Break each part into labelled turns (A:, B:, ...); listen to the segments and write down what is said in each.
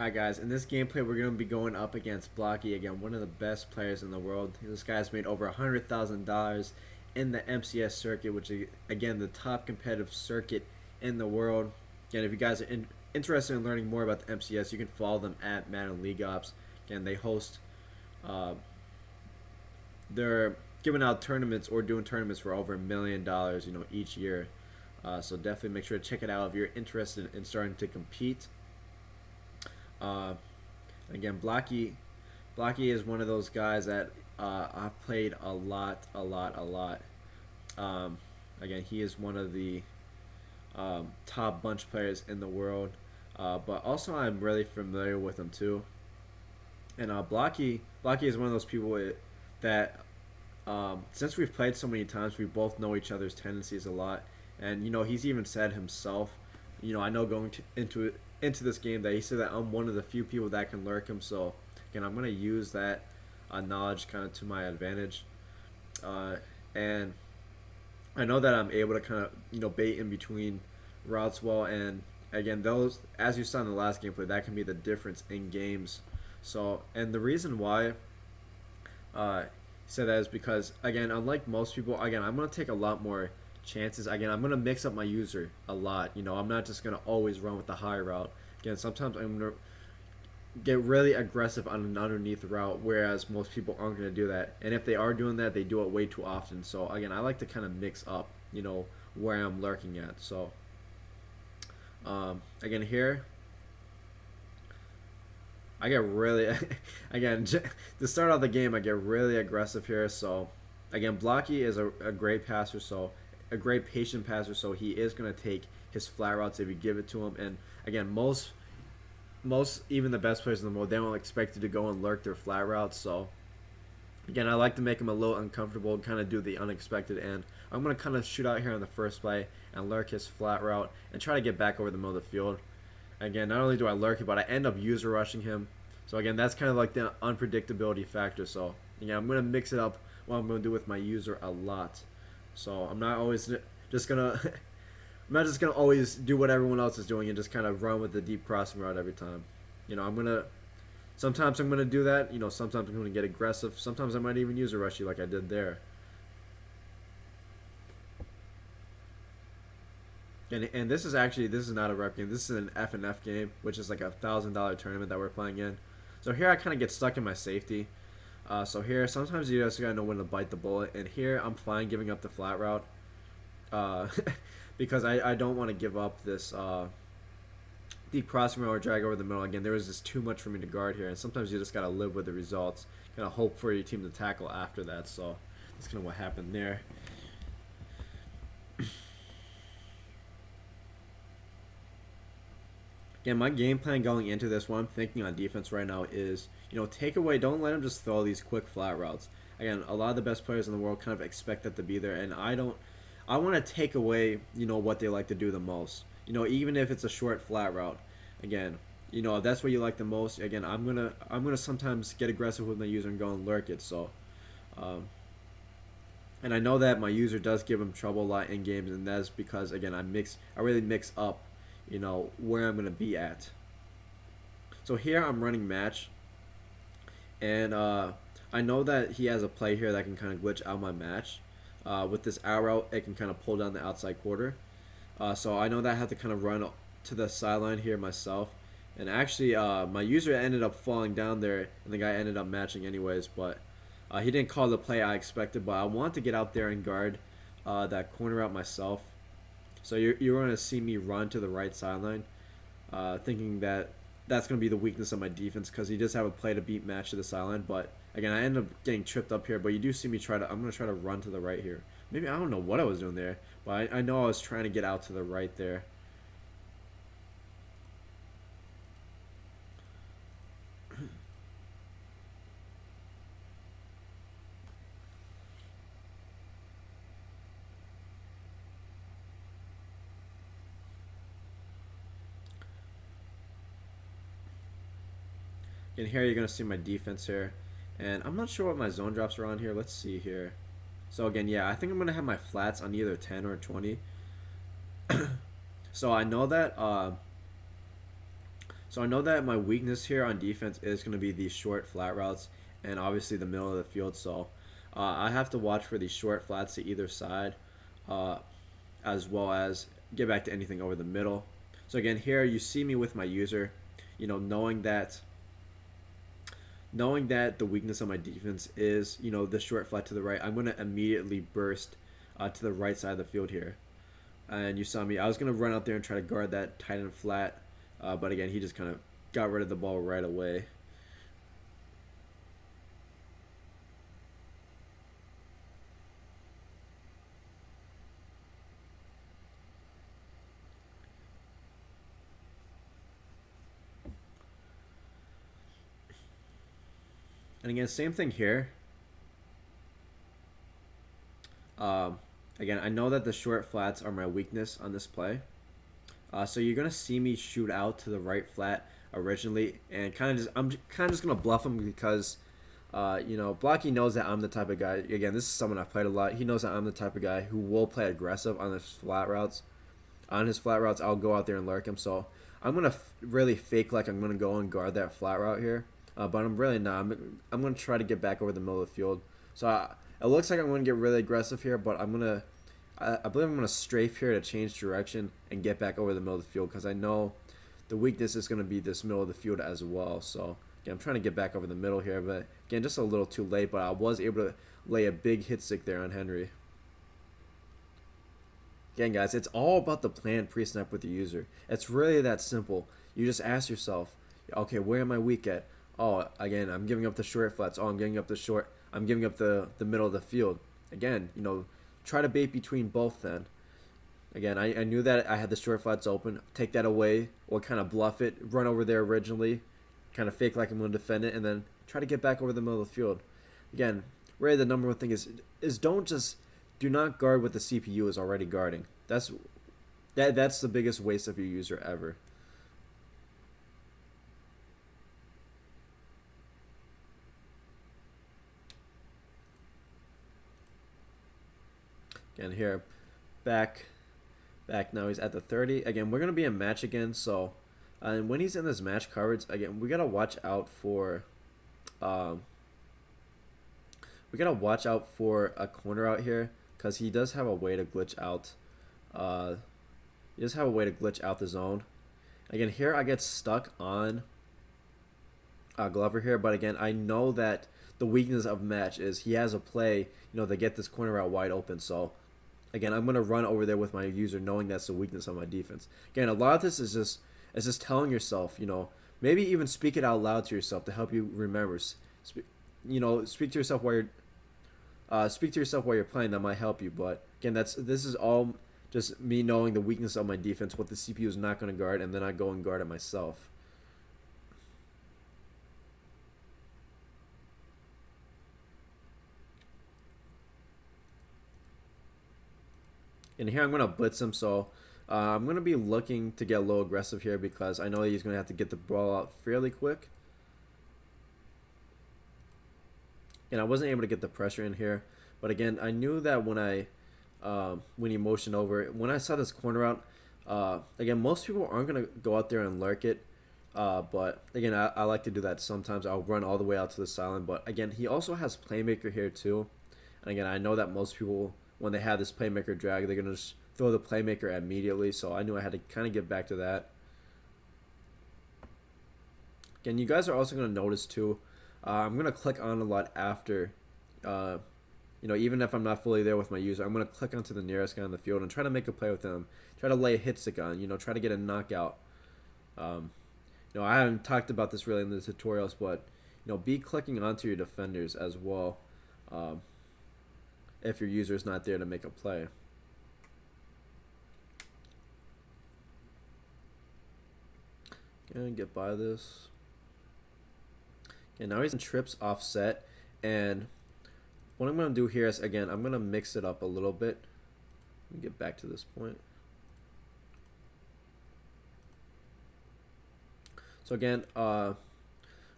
A: Alright guys, in this gameplay we're going to be going up against Blocky, again, one of the best players in the world. This guy's made over $100,000 in the MCS circuit, which is, again, the top competitive circuit in the world. Again, if you guys are interested in learning more about the MCS, you can follow them at Madden League Ops. Again, they host, they're giving out tournaments or doing tournaments for over $1 million, each year. So definitely make sure to check it out if you're interested in starting to compete. Uh, Again, Blocky is one of those guys that I've played a lot. Again, he is one of the top bunch players in the world, but also I'm really familiar with him too. And Blocky is one of those people that since we've played so many times, we both know each other's tendencies a lot. And he's even said himself, I know going into this game that he said that I'm one of the few people that can lurk him. So again, I'm gonna use that knowledge kind of to my advantage, and I know that I'm able to kind of bait in between routes well. And again, those, as you saw in the last gameplay, that can be the difference in games. So, and the reason why said that is because, again, unlike most people, again, I'm gonna take a lot more chances. Again, I'm gonna mix up my user a lot. I'm not just gonna always run with the high route. Again, sometimes I'm gonna get really aggressive on an underneath route, whereas most people aren't gonna do that. And if they are doing that, they do it way too often. So again, I like to kind of mix up, where I'm lurking at. So again, here I get really, again, to start off the game, I get really aggressive here. So again, Blocky is a great passer, so a great patient passer, so he is going to take his flat routes if you give it to him. And again, most even the best players in the world, they don't expect you to go and lurk their flat routes. So again, I like to make him a little uncomfortable and kind of do the unexpected. And I'm going to kind of shoot out here on the first play and lurk his flat route and try to get back over the middle of the field. Again, not only do I lurk it, but I end up user rushing him. So again, that's kind of like the unpredictability factor. So again, I'm going to mix it up what I'm going to do with my user a lot. So I'm not always just gonna I'm not just gonna always do what everyone else is doing and just kind of run with the deep crossing route every time. Sometimes I'm gonna do that. Sometimes I'm gonna get aggressive. Sometimes I might even use a rushy like I did there. And this is not a rep game. This is an F&F game, which is like $1,000 tournament that we're playing in. So here I kind of get stuck in my safety. So here, sometimes you just gotta know when to bite the bullet. And here, I'm fine giving up the flat route, because I don't want to give up this deep crossing route or drag over the middle. Again, there was just too much for me to guard here, and sometimes you just gotta live with the results. Kind of hope for your team to tackle after that. So that's kind of what happened there. Again, my game plan going into this, what I'm thinking on defense right now is, take away, don't let them just throw these quick flat routes. Again, a lot of the best players in the world kind of expect that to be there, and I want to take away, what they like to do the most. Even if it's a short flat route. Again, if that's what you like the most, again, I'm gonna sometimes get aggressive with my user and go and lurk it. So, and I know that my user does give him trouble a lot in games, and that's because, again, I really mix up where I'm going to be at. So here I'm running match, and I know that he has a play here that can kind of glitch out my match. With this arrow, it can kind of pull down the outside quarter. So I know that I have to kind of run to the sideline here myself. And actually, my user ended up falling down there, and the guy ended up matching anyways. But he didn't call the play I expected, but I want to get out there and guard that corner out myself. So you're going to see me run to the right sideline, thinking that that's going to be the weakness of my defense, because he does have a play to beat match to the sideline. But again, I end up getting tripped up here. But you do see me I'm going to try to run to the right here. Maybe, I don't know what I was doing there, but I know I was trying to get out to the right there. And here you're going to see my defense here. And I'm not sure what my zone drops are on here. Let's see here. So again, yeah, I think I'm going to have my flats on either 10 or 20. So I know that So I know that my weakness here on defense is going to be these short flat routes and obviously the middle of the field. So I have to watch for these short flats to either side, uh, as well as get back to anything over the middle. So again, here you see me with my user, knowing that the weakness of my defense is, the short flat to the right. I'm going to immediately burst to the right side of the field here. And you saw me. I was going to run out there and try to guard that tight end flat. But again, he just kind of got rid of the ball right away. And again, same thing here. Again, I know that the short flats are my weakness on this play. So you're gonna see me shoot out to the right flat originally, and I'm kind of just gonna bluff him because, Blocky knows that I'm the type of guy. Again, this is someone I've played a lot. He knows that I'm the type of guy who will play aggressive on his flat routes. On his flat routes, I'll go out there and lurk him. So I'm gonna really fake like I'm gonna go and guard that flat route here, but I'm really not. I'm gonna try to get back over the middle of the field. So it looks like I'm gonna get really aggressive here, but I believe I'm going to strafe here to change direction and get back over the middle of the field because I know the weakness is going to be this middle of the field as well. So, again, I'm trying to get back over the middle here, but, again, just a little too late, but I was able to lay a big hit stick there on Henry. Again, guys, it's all about the plan pre-snap with the user. It's really that simple. You just ask yourself, okay, where am I weak at? Oh, again, I'm giving up the short flats. Oh, I'm giving up the middle of the field. Again, try to bait between both then. Again, I knew that I had the short flats open. Take that away or kind of bluff it. Run over there originally. Kind of fake like I'm going to defend it. And then try to get back over the middle of the field. Again, really the number one thing is do not guard what the CPU is already guarding. That's the biggest waste of your user ever. Again, here, back now. He's at the 30. Again, we're gonna be in match again. So, and when he's in this match coverage, again, we gotta watch out for, a corner out here because he does have a way to glitch out. He does have a way to glitch out the zone. Again, here I get stuck on Glover here, but again, I know that the weakness of match is he has a play, to get this corner out wide open. So. Again, I'm going to run over there with my user knowing that's the weakness of my defense. Again, a lot of this is just telling yourself, maybe even speak it out loud to yourself to help you remember. Speak to yourself while you're playing. That might help you. But again, this is all just me knowing the weakness of my defense, what the CPU is not going to guard, and then I go and guard it myself. And here I'm going to blitz him, so I'm going to be looking to get a little aggressive here because I know he's going to have to get the ball out fairly quick. And I wasn't able to get the pressure in here. But again, I knew that when he motioned over, when I saw this corner out, again, most people aren't going to go out there and lurk it. But again, I like to do that sometimes. I'll run all the way out to the sideline. But again, he also has playmaker here too. And again, I know that most people, when they have this playmaker drag, they're going to just throw the playmaker immediately. So I knew I had to kind of get back to that. Again, you guys are also going to notice too, I'm going to click on a lot after, even if I'm not fully there with my user, I'm going to click onto the nearest guy on the field and try to make a play with them. Try to lay a hit stick on, try to get a knockout. I haven't talked about this really in the tutorials, but, be clicking onto your defenders as well. If your user is not there to make a play. And get by this. Okay, now he's in trips offset, and what I'm going to do here is, again, I'm going to mix it up a little bit. Let me get back to this point. So again,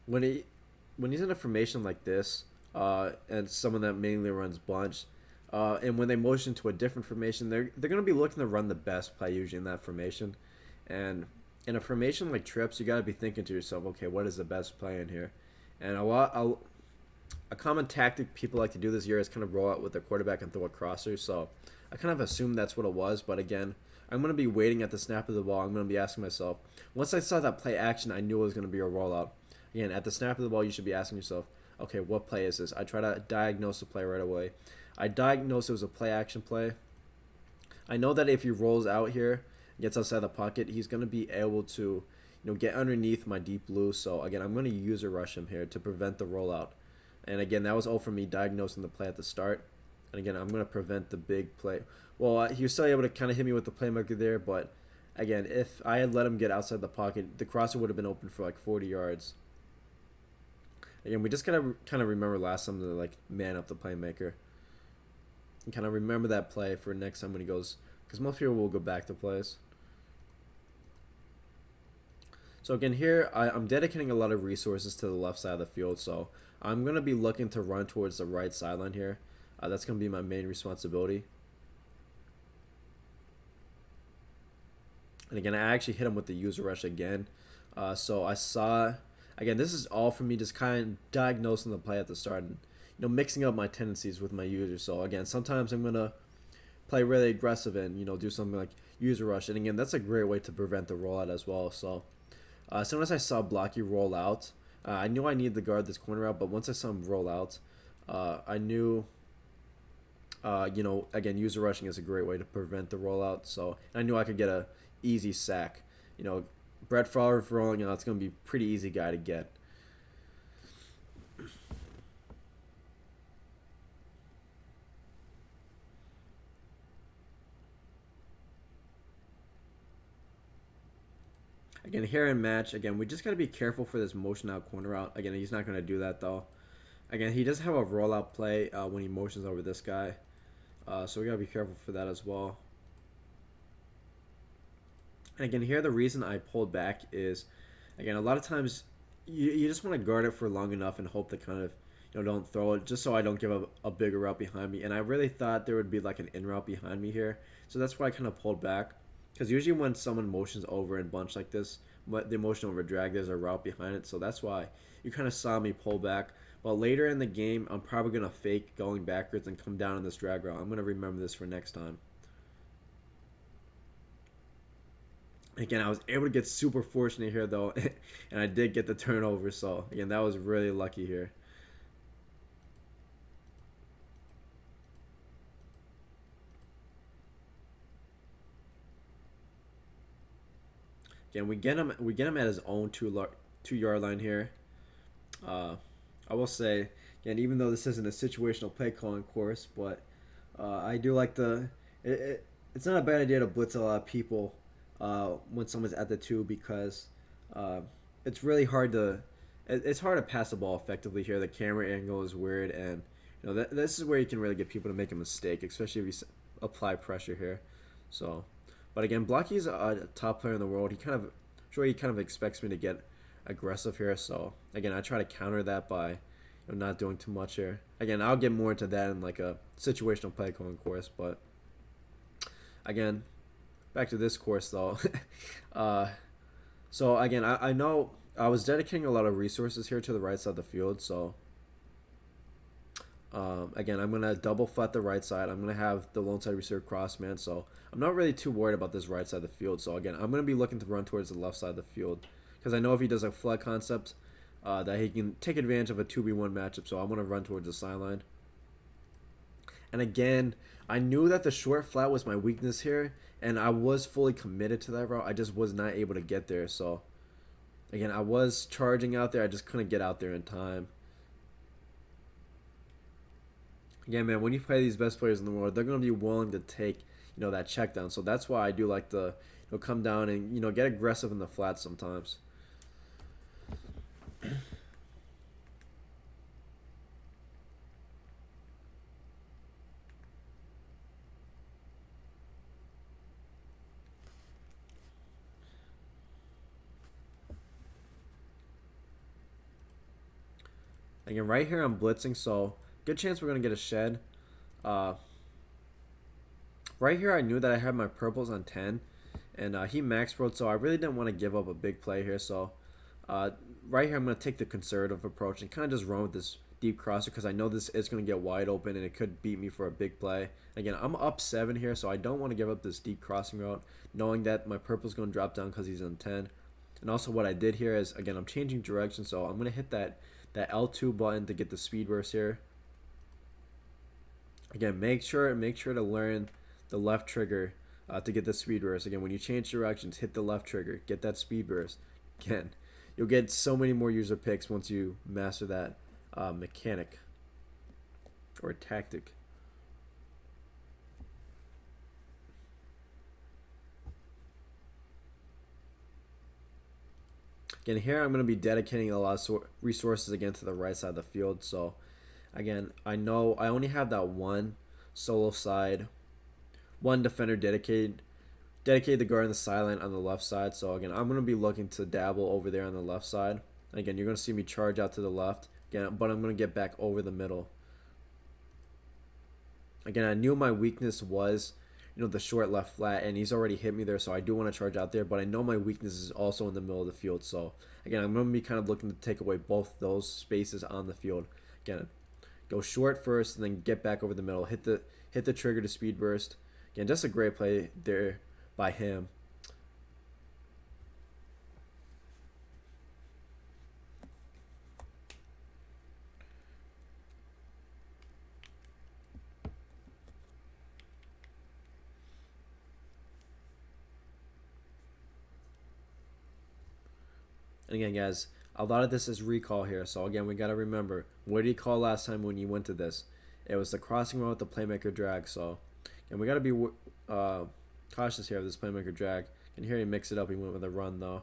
A: when he's in a formation like this, and someone that mainly runs bunch, and when they motion to a different formation, they're going to be looking to run the best play usually in that formation. And in a formation like trips, you got to be thinking to yourself, okay, what is the best play in here? And a common tactic people like to do this year is kind of roll out with their quarterback and throw a crosser. So I kind of assumed that's what it was. But again, I'm going to be waiting at the snap of the ball. I'm going to be asking myself, once I saw that play action, I knew it was going to be a rollout. Again, at the snap of the ball, you should be asking yourself, okay, what play is this? I try to diagnose the play right away. I diagnosed it was a play action play. I know that if he rolls out here, gets outside the pocket, he's going to be able to, get underneath my deep blue. So again, I'm going to user rush him here to prevent the rollout. And again, that was all from me diagnosing the play at the start. And again, I'm going to prevent the big play. Well, he was still able to kind of hit me with the playmaker there, but again, if I had let him get outside the pocket, the crosser would have been open for like 40 yards. Again, we just gotta kind of remember last time to like man up the playmaker. And kind of remember that play for next time when he goes, because most people will go back to plays. So again, here I'm dedicating a lot of resources to the left side of the field. So I'm going to be looking to run towards the right sideline here. That's going to be my main responsibility. And again, I actually hit him with the user rush again. So I saw, again, this is all for me just kind of diagnosing the play at the start and mixing up my tendencies with my user. So again, sometimes I'm going to play really aggressive and do something like user rush. And again, that's a great way to prevent the rollout as well. So as soon as I saw Blocky roll out, I knew I needed to guard this corner out, but once I saw him roll out, I knew, again, user rushing is a great way to prevent the rollout. So I knew I could get a easy sack. Brett Favre rolling out, it's going to be a pretty easy guy to get. Again, here in match, again, we just got to be careful for this motion out corner out. Again, he's not going to do that, though. Again, he does have a rollout play when he motions over this guy. So we got to be careful for that as well. And again, here the reason I pulled back is, again, a lot of times you just want to guard it for long enough and hope that kind of, don't throw it, just so I don't give up a bigger route behind me. And I really thought there would be like an in route behind me here. So that's why I kind of pulled back. Because usually when someone motions over in bunch like this, the motion over drag, there's a route behind it. So that's why you kind of saw me pull back. But later in the game, I'm probably going to fake going backwards and come down in this drag route. I'm going to remember this for next time. Again, I was able to get super fortunate here, though. And I did get the turnover. So, again, that was really lucky here. Again, we get him at his own 2 yard line here. I will say, again, even though this isn't a situational play calling course, but I do like it's not a bad idea to blitz a lot of people when someone's at the 2 because it's really hard it's hard to pass the ball effectively here. The camera angle is weird, and this is where you can really get people to make a mistake, especially if you apply pressure here. So. But again, Blocky's a top player in the world. He kind of expects me to get aggressive here. So again, I try to counter that by not doing too much here. Again, I'll get more into that in like a situational play calling course. But again, back to this course though. So again, I know I was dedicating a lot of resources here to the right side of the field. So again, I'm going to double flat the right side. I'm going to have the lone side receiver cross man. So I'm not really too worried about this right side of the field. So again, I'm going to be looking to run towards the left side of the field. Because I know if he does a flat concept, that he can take advantage of a 2v1 matchup. So I'm going to run towards the sideline. And again, I knew that the short flat was my weakness here. And I was fully committed to that route. I just was not able to get there. So again, I was charging out there. I just couldn't get out there in time. Again, man, when you play these best players in the world, they're going to be willing to take, that check down. So that's why I do like to come down and, get aggressive in the flat sometimes. Again, right here I'm blitzing, so good chance we're going to get a shed. Right here I knew that I had my purples on 10. and he max broed, so I really didn't want to give up a big play here. So uh, right here, I'm going to take the conservative approach and kind of just run with this deep crosser because I know this is going to get wide open and it could beat me for a big play. Again, I'm up 7 here, so I don't want to give up this deep crossing route, knowing that my purple's going to drop down because he's on 10. And also what I did here is, again, I'm changing direction, so I'm going to hit that L2 button to get the speed burst here. Again, make sure to learn the left trigger to get the speed burst. Again, when you change directions, hit the left trigger, get that speed burst. Again, you'll get so many more user picks once you master that mechanic or tactic. Again, here I'm going to be dedicating a lot of resources again to the right side of the field. So, again, I know I only have that one solo side, one defender dedicated the guard on the sideline on the left side. So again, I'm going to be looking to dabble over there on the left side. Again, you're going to see me charge out to the left. Again, but I'm going to get back over the middle. Again, I knew my weakness was, the short left flat, and he's already hit me there, so I do want to charge out there, but I know my weakness is also in the middle of the field. So again, I'm going to be kind of looking to take away both those spaces on the field. Again, go short first and then get back over the middle. Hit the trigger to speed burst. Again, just a great play there by him. And again, guys, a lot of this is recall here. So again, we got to remember, what did he call last time when you went to this? It was the crossing route with the playmaker drag. So, and we got to be cautious here of this playmaker drag. And here he mixed it up. He went with a run though.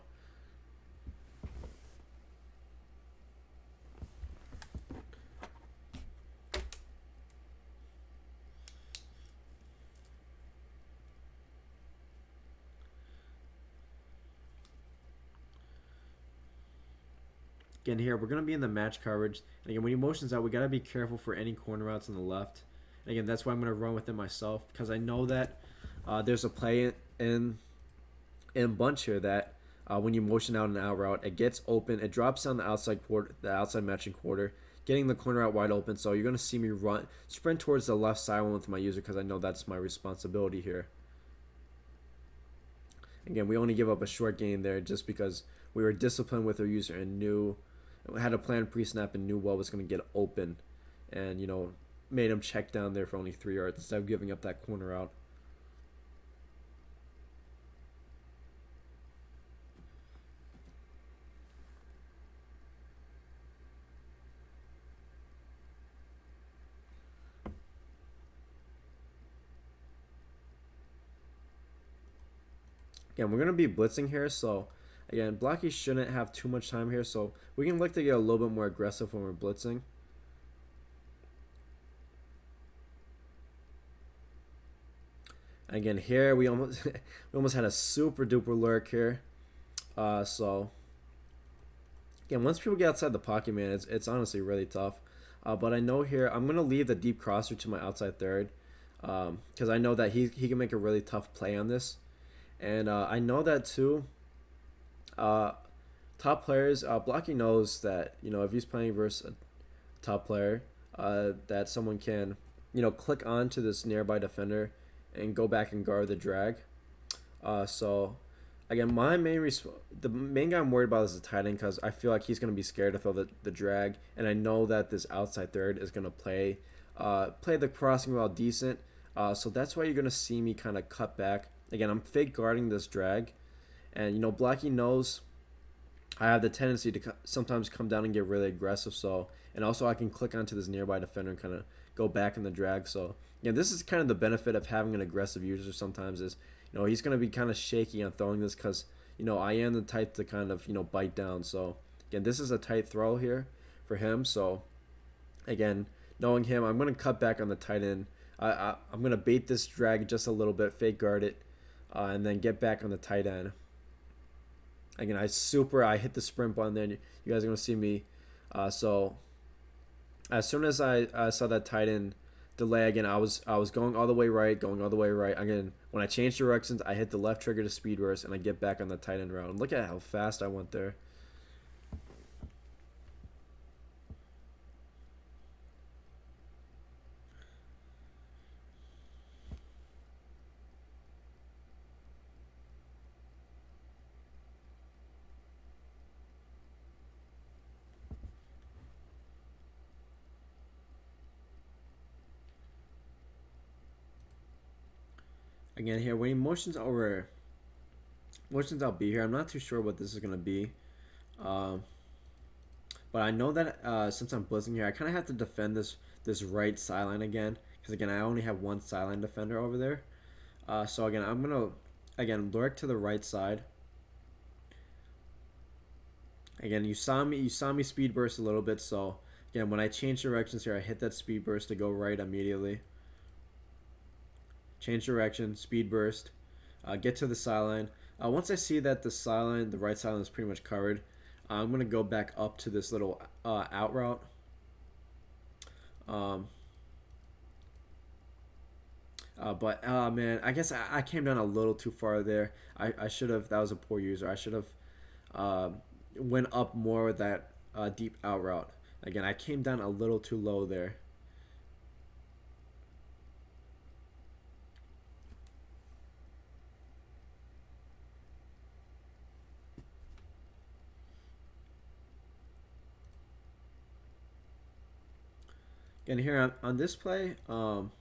A: Again, here we're going to be in the match coverage. And again, when he motions out, we got to be careful for any corner routes on the left. And again, that's why I'm going to run with it myself, because I know that there's a play in bunch here that when you motion out an out route, it gets open, it drops down the outside quarter, the outside matching quarter, getting the corner out wide open. So you're going to see me sprint towards the left side with my user, because I know that's my responsibility here. Again, we only give up a short gain there just because we were disciplined with our user and had a plan pre-snap and knew what was going to get open, and made him check down there for only 3 yards instead of giving up that corner out. Again, we're going to be blitzing here, so again, Blocky shouldn't have too much time here, so we can look to get a little bit more aggressive when we're blitzing. Again, here we almost had a super duper lurk here. So again, once people get outside the pocket, man, it's honestly really tough. But I know here I'm gonna leave the deep crosser to my outside third, because I know that he can make a really tough play on this, and I know that too. Top players, Blocky knows that if he's playing versus a top player, that someone can click on to this nearby defender and go back and guard the drag. So again, the main guy I'm worried about is the tight end, because I feel like he's going to be scared to throw the drag, and I know that this outside third is going to play the crossing route decent. So that's why you're going to see me kind of cut back. Again, I'm fake guarding this drag, and Blocky knows I have the tendency to sometimes come down and get really aggressive. So, and also I can click onto this nearby defender and kind of go back in the drag. So yeah, this is kind of the benefit of having an aggressive user sometimes is, he's going to be kind of shaky on throwing this because, I am the type to kind of, bite down. So again, this is a tight throw here for him. So again, knowing him, I'm going to cut back on the tight end. I'm going to bait this drag just a little bit, fake guard it, and then get back on the tight end. Again, I hit the sprint button there. You guys are going to see me. So as soon as I saw that tight end delay again. I was going all the way right, going all the way right. Again, when I change directions, I hit the left trigger to speed burst, and I get back on the tight end route. And look at how fast I went there. Again here, when he motions out B here, I'm not too sure what this is gonna be. Um, but I know that since I'm blitzing here, I kind of have to defend this right sideline again, because again I only have one sideline defender over there. So again I'm gonna lurk to the right side. Again, you saw me speed burst a little bit, so again when I change directions here, I hit that speed burst to go right immediately. Change direction, speed burst, get to the sideline. Once I see that the right sideline is pretty much covered, I'm gonna go back up to this little out route. Um, but man, I guess I came down a little too far there. I should have. That was a poor user. I should have went up more with that deep out route. Again, I came down a little too low there. And here on this play, again,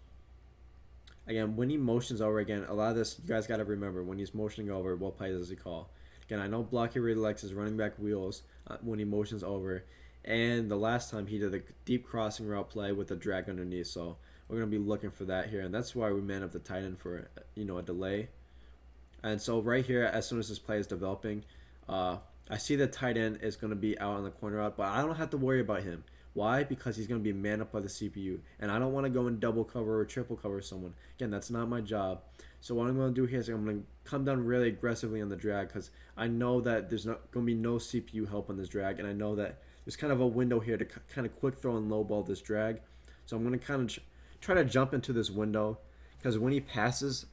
A: when he motions over again, a lot of this, you guys got to remember, when he's motioning over, what play does he call? Again, I know Blocky really likes his running back wheels when he motions over. And the last time he did a deep crossing route play with a drag underneath. So we're going to be looking for that here. And that's why we man up the tight end for, a delay. And so right here, as soon as this play is developing, I see the tight end is going to be out on the corner route, but I don't have to worry about him. Why? Because he's going to be man up by the CPU. And I don't want to go in double cover or triple cover someone. Again, that's not my job. So what I'm going to do here is I'm going to come down really aggressively on the drag, because I know that there's not going to be no CPU help on this drag. And I know that there's kind of a window here to kind of quick throw and low ball this drag. So I'm going to kind of try to jump into this window, because when he passes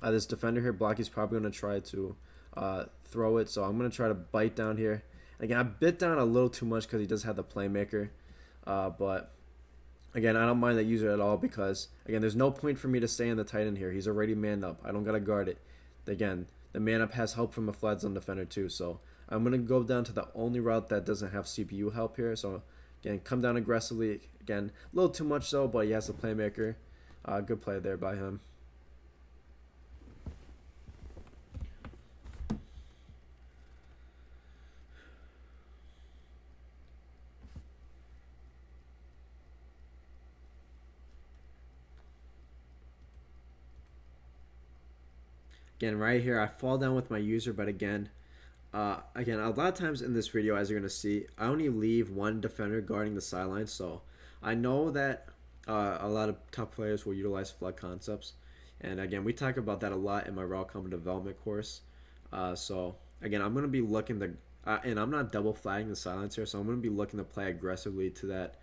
A: this defender here, Blocky's probably going to try to throw it. So I'm going to try to bite down here. Again, I bit down a little too much because he does have the playmaker. But, again, I don't mind that user at all, because, again, there's no point for me to stay in the tight end here. He's already manned up. I don't got to guard it. Again, the man up has help from a flat zone defender too. So I'm going to go down to the only route that doesn't have CPU help here. So, again, come down aggressively. Again, a little too much though, but he has the playmaker. Good play there by him. Again, right here, I fall down with my user, but again, a lot of times in this video, as you're going to see, I only leave one defender guarding the sideline. So I know that a lot of top players will utilize flood concepts. And again, we talk about that a lot in my raw combo development course. So again, I'm going to be looking to, and I'm not double flagging the silence here, so I'm going to be looking to play aggressively to that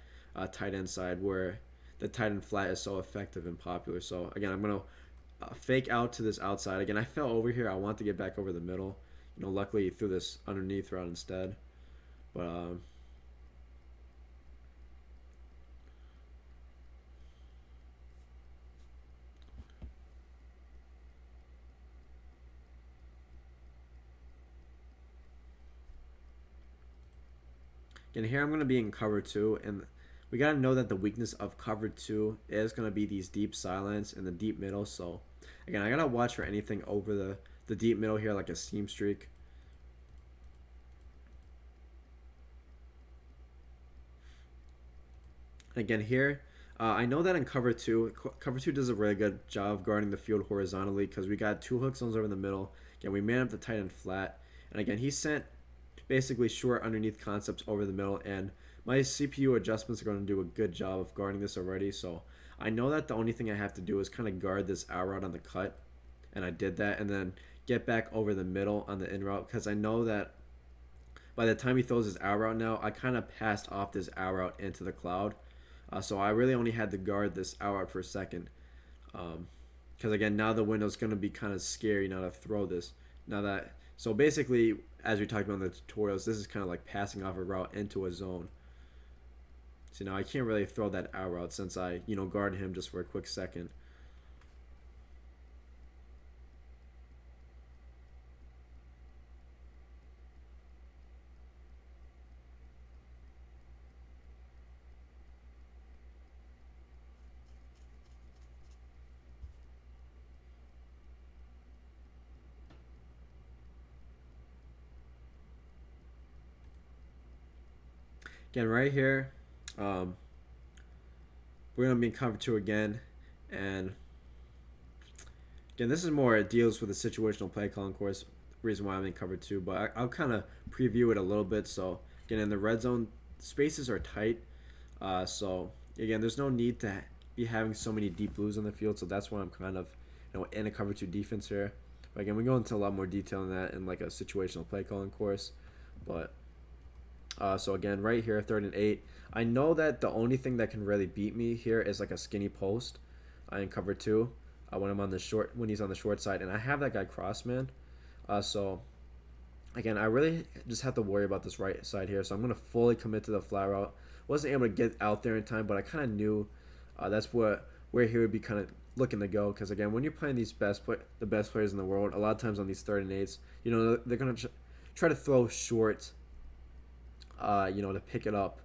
A: tight end side where the tight end flat is so effective and popular. So again, I'm going to fake out to this outside. Again, I fell over here. I want to get back over the middle. Luckily he threw this underneath route instead. But again, here I'm going to be in cover 2, and we got to know that the weakness of cover 2 is going to be these deep silence in the deep middle. So again, I got to watch for anything over the deep middle here, like a seam streak. Again, here, I know that in cover 2 does a really good job of guarding the field horizontally, because we got 2 hook zones over the middle. Again, we man up the tight end flat. And again, he sent basically short underneath concepts over the middle, and my CPU adjustments are going to do a good job of guarding this already. So I know that the only thing I have to do is kind of guard this out route on the cut, and I did that, and then get back over the middle on the in route, because I know that by the time he throws his out route now, I kind of passed off this out route into the cloud. So I really only had to guard this out route for a second. Because again, now the window's going to be kind of scary now to throw this. Now that so basically, as we talked about in the tutorials, this is kind of like passing off a route into a zone. So now I can't really throw that out route since I guard him just for a quick second. Again, right here, we're going to be in cover 2 again. And again, this is more, it deals with the situational play calling course, reason why I'm in cover 2. But I'll kind of preview it a little bit. So, again, in the red zone, spaces are tight. So, again, there's no need to be having so many deep blues on the field. So that's why I'm kind of in a cover 2 defense here. But again, we go into a lot more detail in that in like a situational play calling course. But so again, right here, 3rd and 8. I know that the only thing that can really beat me here is like a skinny post in cover 2 when he's on the short side, and I have that guy cross man. So again, I really just have to worry about this right side here. So I'm gonna fully commit to the flat route. Wasn't able to get out there in time, but I kind of knew that's where he would be kind of looking to go. Because again, when you're playing the best players in the world, a lot of times on these 3rd and 8s, they're gonna try to throw short. To pick it up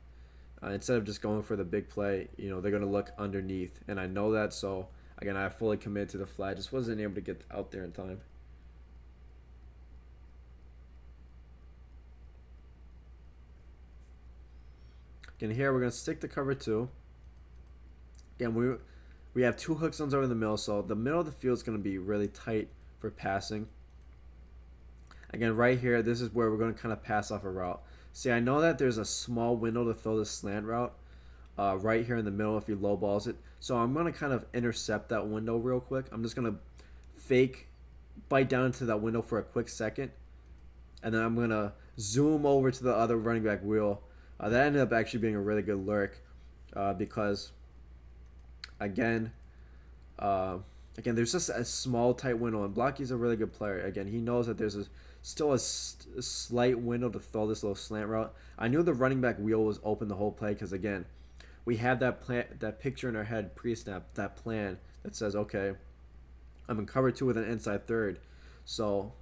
A: instead of just going for the big play. They're going to look underneath, and I know that. So again, I fully committed to the flat. Just wasn't able to get out there in time. Again, here we're going to stick to cover 2. Again, we have 2 hook zones over the middle, so the middle of the field is going to be really tight for passing. Again, right here, this is where we're going to kind of pass off a route. See, I know that there's a small window to throw this slant route right here in the middle if he low balls it. So I'm going to kind of intercept that window real quick. I'm just going to fake bite down into that window for a quick second. And then I'm going to zoom over to the other running back wheel. That ended up actually being a really good lurk because, again, there's just a small, tight window. And Blocky's a really good player. Again, he knows that there's still a slight window to throw this little slant route. I knew the running back wheel was open the whole play because, again, we have that picture in our head pre-snap, that plan that says, okay, I'm in cover 2 with an inside third. So,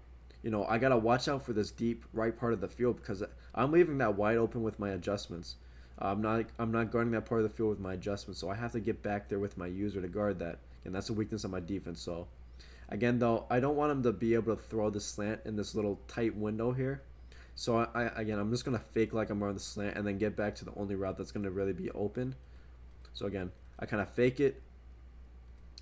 A: I got to watch out for this deep right part of the field because I'm leaving that wide open with my adjustments. I'm not guarding that part of the field with my adjustments, so I have to get back there with my user to guard that. And that's a weakness of my defense. So, again, though, I don't want him to be able to throw the slant in this little tight window here. So, I'm just going to fake like I'm on the slant and then get back to the only route that's going to really be open. So, again, I kind of fake it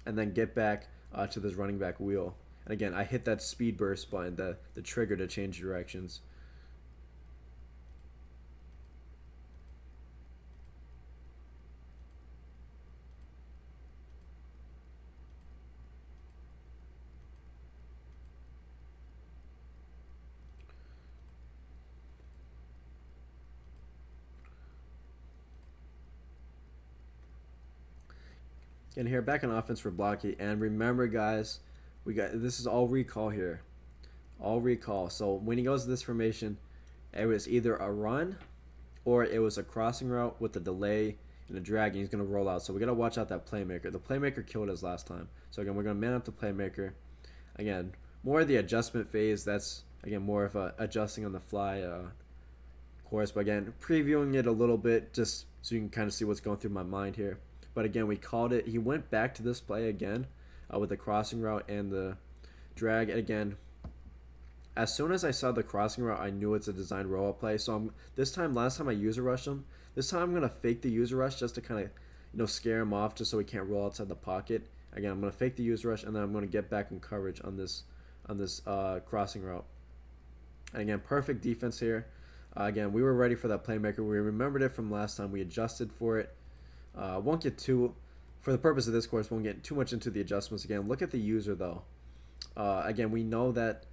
A: and then get back to this running back wheel. And, again, I hit that speed burst button, the trigger to change directions. And here, back on offense for Blocky. And remember, guys, this is all recall here. All recall. So when he goes to this formation, it was either a run or it was a crossing route with a delay and a drag, and he's going to roll out. So we got to watch out that playmaker. The playmaker killed us last time. So, again, we're going to man up the playmaker. Again, more of the adjustment phase. That's, again, more of a adjusting on the fly course. But, again, previewing it a little bit just so you can kind of see what's going through my mind here. But, again, we called it. He went back to this play again with the crossing route and the drag. And, again, as soon as I saw the crossing route, I knew it's a design roll-up play. So last time I user rushed him. This time I'm going to fake the user rush just to kind of, scare him off just so he can't roll outside the pocket. Again, I'm going to fake the user rush, and then I'm going to get back in coverage on this crossing route. And, again, perfect defense here. Again, we were ready for that playmaker. We remembered it from last time. We adjusted for it. Won't get for the purpose of this course, won't get too much into the adjustments. Again, look at the user, though. Again, we know that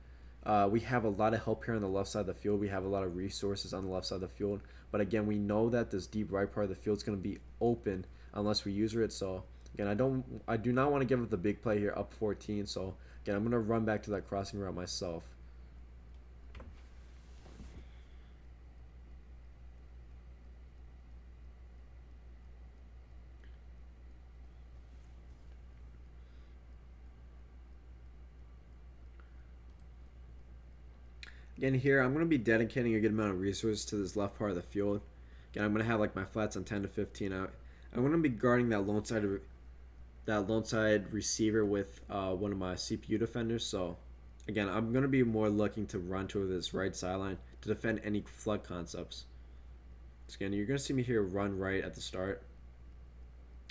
A: we have a lot of help here on the left side of the field. We have a lot of resources on the left side of the field. But, again, we know that this deep right part of the field is going to be open unless we user it. So again, I do not want to give up the big play here, up 14. So again, I'm gonna run back to that crossing route myself. Again, here I'm going to be dedicating a good amount of resources to this left part of the field. Again, I'm going to have like my flats on 10 to 15 out. I'm going to be guarding that lone side receiver with one of my CPU defenders. So again, I'm going to be more looking to run to this right sideline to defend any flood concepts. So again, you're going to see me here run right at the start.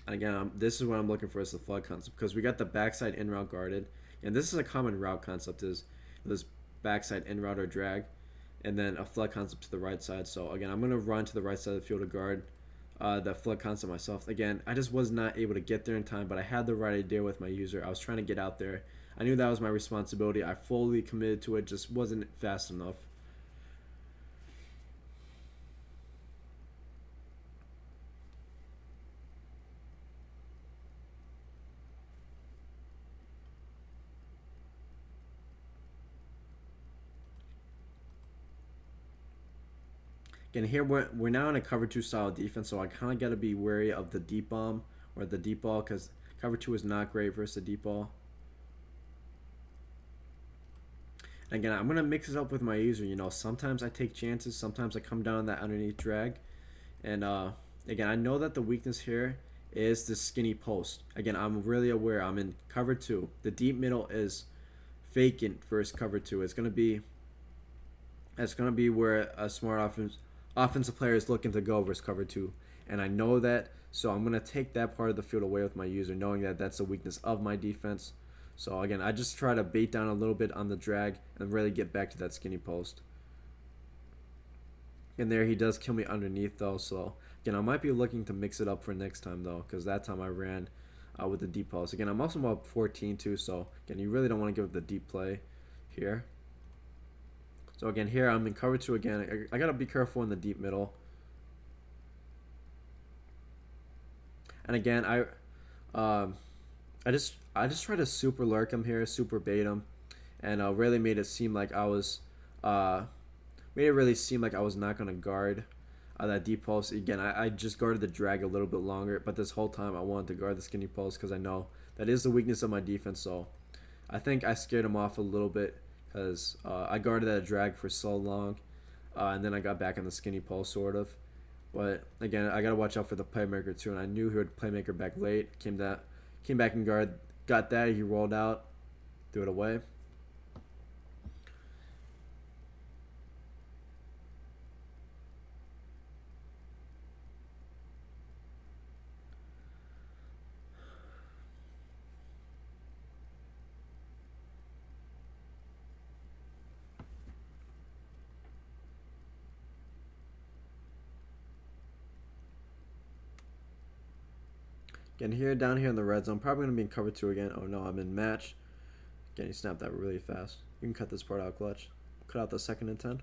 A: And again, this is what I'm looking for is the flood concept because we got the backside in route guarded. And this is a common route concept is this backside in route or drag, and then a flood concept to the right side. So again, I'm going to run to the right side of the field to guard the flood concept myself. Again, I just was not able to get there in time, but I had the right idea with my user. I was trying to get out there. I knew that was my responsibility. I fully committed to it, just wasn't fast enough. Again, here we're now in a cover 2 style defense, so I kind of got to be wary of the deep bomb or the deep ball because cover 2 is not great versus the deep ball. And again, I'm going to mix it up with my user. You know, sometimes I take chances, sometimes I come down that underneath drag. And again, I know that the weakness here is the skinny post. Again, I'm really aware. I'm in cover 2. The deep middle is vacant versus cover 2. It's going to be where a smart offensive player is looking to go versus cover 2. And I know that, so I'm going to take that part of the field away with my user, knowing that that's the weakness of my defense. So again, I just try to bait down a little bit on the drag and really get back to that skinny post. And there he does kill me underneath though, so again, I might be looking to mix it up for next time though, because that time I ran with the deep post. Again, I'm also up 14 too, so again, you really don't want to give up the deep play here. So again, here I'm in cover 2 again. I gotta be careful in the deep middle. And again, I just try to super lurk him here, super bait him, and really made it seem like I was not gonna guard that deep pulse. Again, I just guarded the drag a little bit longer, but this whole time I wanted to guard the skinny pulse because I know that is the weakness of my defense. So I think I scared him off a little bit because I guarded that drag for so long, and then I got back on the skinny pulse sort of. But again, I gotta watch out for the playmaker too, and I knew he would playmaker back late. Came back and guard, got that. He rolled out, threw it away. Again, down here in the red zone, probably going to be in cover 2 again. Oh no, I'm in match. Again, he snapped that really fast. You can cut this part out, clutch. Cut out the 2nd and 10.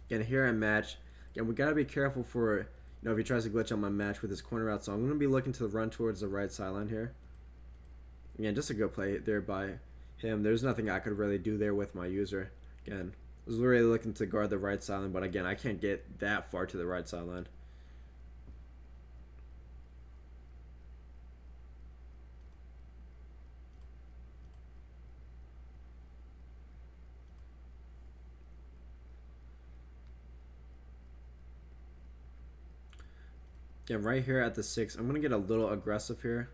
A: Again, here in match. Again, we got to be careful for, if he tries to glitch on my match with his corner out. So I'm going to be looking to run towards the right sideline here. Again, just a good play there by him. There's nothing I could really do there with my user. Again, I was really looking to guard the right sideline, but again, I can't get that far to the right sideline. Again, right here at the 6, I'm going to get a little aggressive here.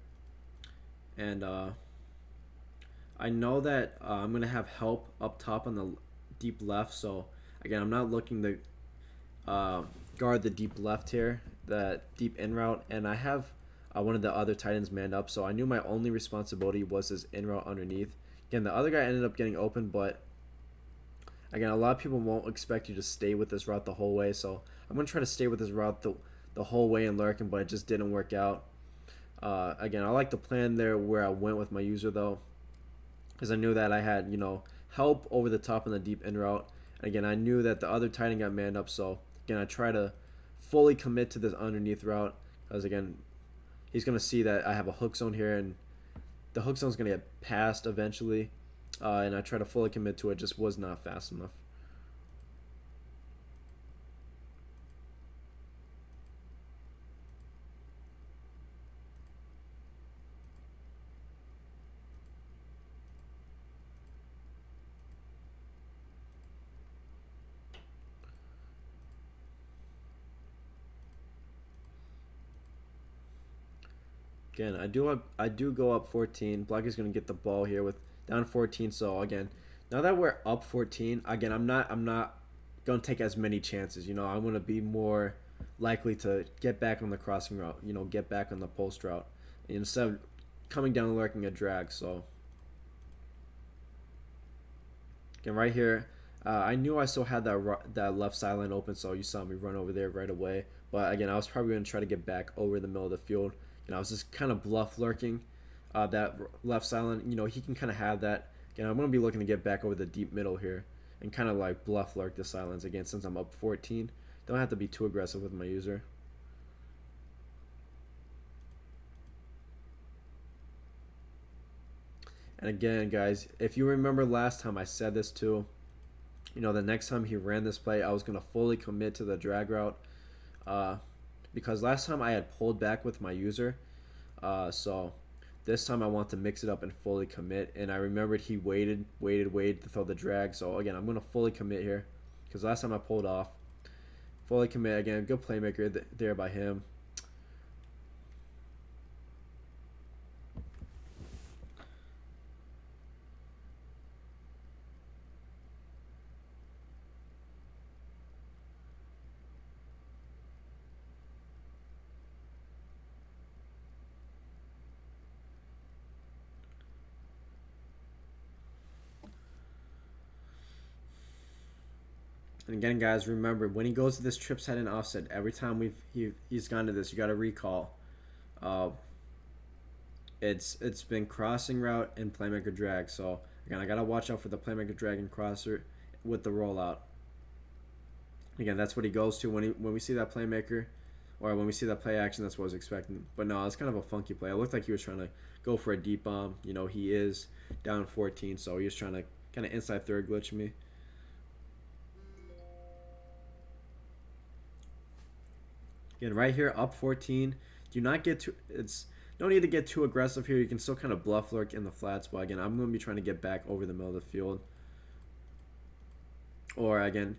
A: And I know that I'm going to have help up top on the deep left. So, again, I'm not looking to uh, guard the deep left here, the deep in route, and I have one of the other tight ends manned up, so I knew my only responsibility was his in route underneath. Again, the other guy ended up getting open, but again, a lot of people won't expect you to stay with this route the whole way, so I'm going to try to stay with this route the whole way and lurking, but it just didn't work out. Again, I like the plan there where I went with my user, though, because I knew that I had, help over the top in the deep in route. And again, I knew that the other tight end got manned up, so again, I try to fully commit to this underneath route, because again, he's going to see that I have a hook zone here, and the hook zone is going to get passed eventually, and I try to fully commit to it, just was not fast enough. Again, I do go up 14. Blacky's going to get the ball here with down 14. So again, now that we're up 14, again, I'm not going to take as many chances. I'm going to be more likely to get back on the crossing route. Get back on the post route instead of coming down and lurking a drag. So again, right here, I knew I still had that left sideline open, so you saw me run over there right away. But again, I was probably going to try to get back over the middle of the field. I was just kind of bluff lurking that left sideline. He can kind of have that. Again, I'm going to be looking to get back over the deep middle here and kind of like bluff lurk the silence again since I'm up 14. Don't have to be too aggressive with my user. And again, guys, if you remember last time I said this too, the next time he ran this play, I was going to fully commit to the drag route. Because last time I had pulled back with my user, so this time I want to mix it up and fully commit. And I remembered he waited to throw the drag. So again, I'm going to fully commit here because last time I pulled off. Fully commit again. Good playmaker there by him. And again, guys, remember when he goes to this trip set and offset, every time he's gone to this, you got to recall. Uh, it's been crossing route and playmaker drag. So again, I gotta watch out for the playmaker drag and crosser with the rollout. Again, that's what he goes to when we see that playmaker, or when we see that play action. That's what I was expecting. But no, it's kind of a funky play. It looked like he was trying to go for a deep bomb. He is down 14, so he was trying to kind of inside third glitch me. Again, right here, up 14. Do not get too. It's no need to get too aggressive here. You can still kind of bluff lurk in the flats. But again, I'm going to be trying to get back over the middle of the field. Or again,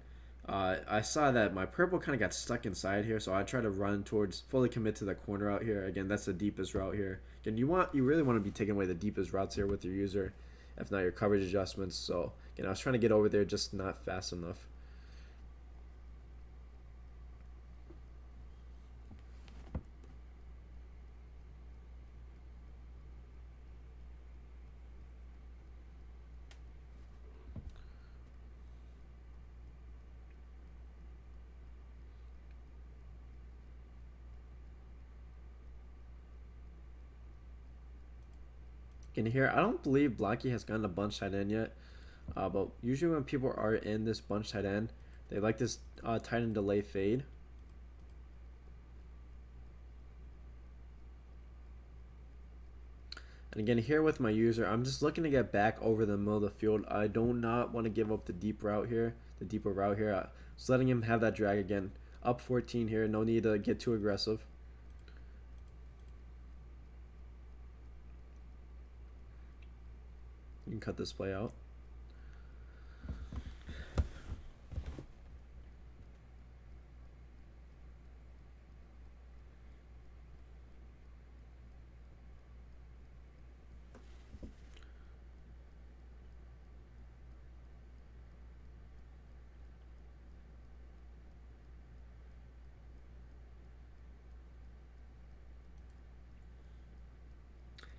A: I saw that my purple kind of got stuck inside here, so I try to run towards fully commit to the corner out here. Again, that's the deepest route here. Again, you really want to be taking away the deepest routes here with your user, if not your coverage adjustments. So again, I was trying to get over there, just not fast enough. In here, I don't believe Blocky has gotten a bunch tight end yet. But usually when people are in this bunch tight end, they like this tight end delay fade. And again, here with my user, I'm just looking to get back over the middle of the field. I do not want to give up the deep route here, the deeper route here. Just letting him have that drag again. Up 14 here, no need to get too aggressive. You can cut this play out.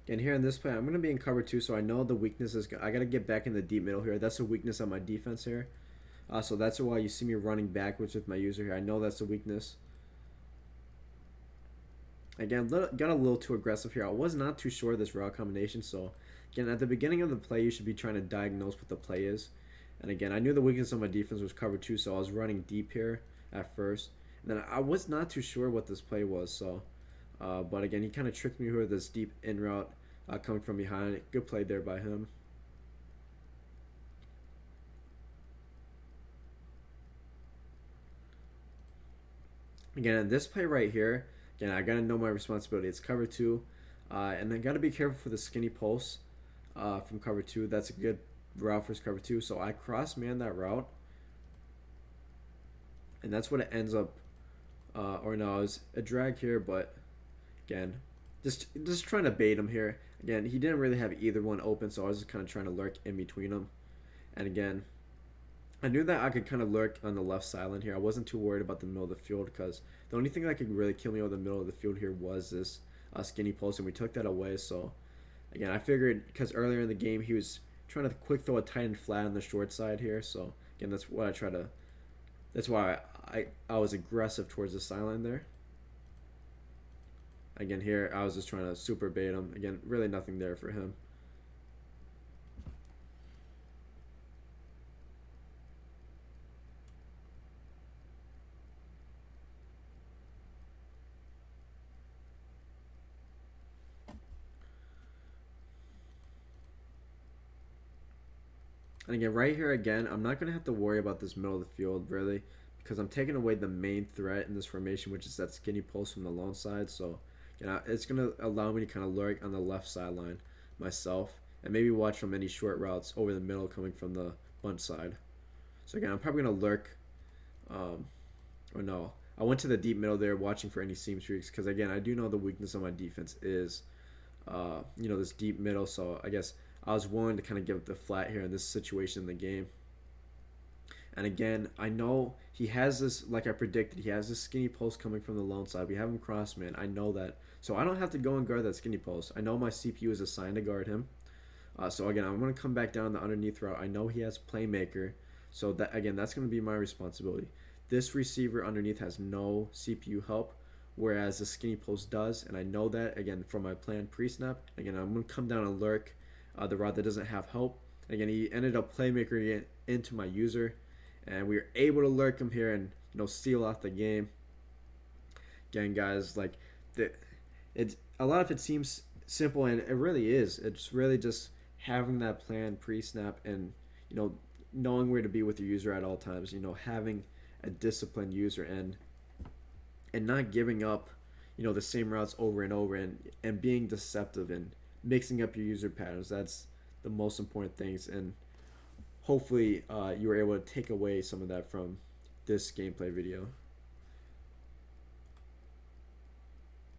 A: And here in this play, I'm going to be in cover 2, so I know the weakness is... I got to get back in the deep middle here. That's a weakness on my defense here. So that's why you see me running backwards with my user here. I know that's a weakness. Again, got a little too aggressive here. I was not too sure of this route combination, so... Again, at the beginning of the play, you should be trying to diagnose what the play is. And again, I knew the weakness on my defense was cover 2, so I was running deep here at first. And then I was not too sure what this play was, so... but again, he kind of tricked me with this deep in route coming from behind. Good play there by him. Again, in this play right here, again, I got to know my responsibility. It's cover 2. And I got to be careful for the skinny post from cover 2. That's a good route for cover 2. So I cross-man that route. And that's what it ends up. Or no, it was a drag here, but... Again, just trying to bait him here. Again, he didn't really have either one open, so I was just kind of trying to lurk in between them. And again, I knew that I could kind of lurk on the left sideline here. I wasn't too worried about the middle of the field because the only thing that could really kill me over the middle of the field here was this skinny post, and we took that away. So again, I figured because earlier in the game he was trying to quick throw a tight end flat on the short side here. So again, that's what I try to. That's why I was aggressive towards the sideline there. Again, here, I was just trying to super bait him. Again, really nothing there for him. And again, right here again, I'm not going to have to worry about this middle of the field, really, because I'm taking away the main threat in this formation, which is that skinny post from the lone side. So it's going to allow me to kind of lurk on the left sideline myself and maybe watch from any short routes over the middle coming from the bunch side. So again, I'm probably going to lurk, or no, I went to the deep middle there watching for any seam streaks because again, I do know the weakness of my defense is, this deep middle. So I guess I was willing to kind of give it the flat here in this situation in the game. And again, I know he has this, like I predicted, he has this skinny post coming from the lone side. We have him cross man. I know that. So I don't have to go and guard that skinny post. I know my CPU is assigned to guard him. So again, I'm going to come back down the underneath route. I know he has playmaker. So that again, that's going to be my responsibility. This receiver underneath has no CPU help, whereas the skinny post does. And I know that, again, from my plan pre-snap. Again, I'm going to come down and lurk the route that doesn't have help. Again, he ended up playmaker into my user. And we were able to lurk him here and seal off the game. Again, guys, like it's a lot of it seems simple, and it really is. It's really just having that plan pre-snap and knowing where to be with your user at all times. Having a disciplined user and not giving up the same routes over and over and being deceptive and mixing up your user patterns. That's the most important things, and hopefully you were able to take away some of that from this gameplay video.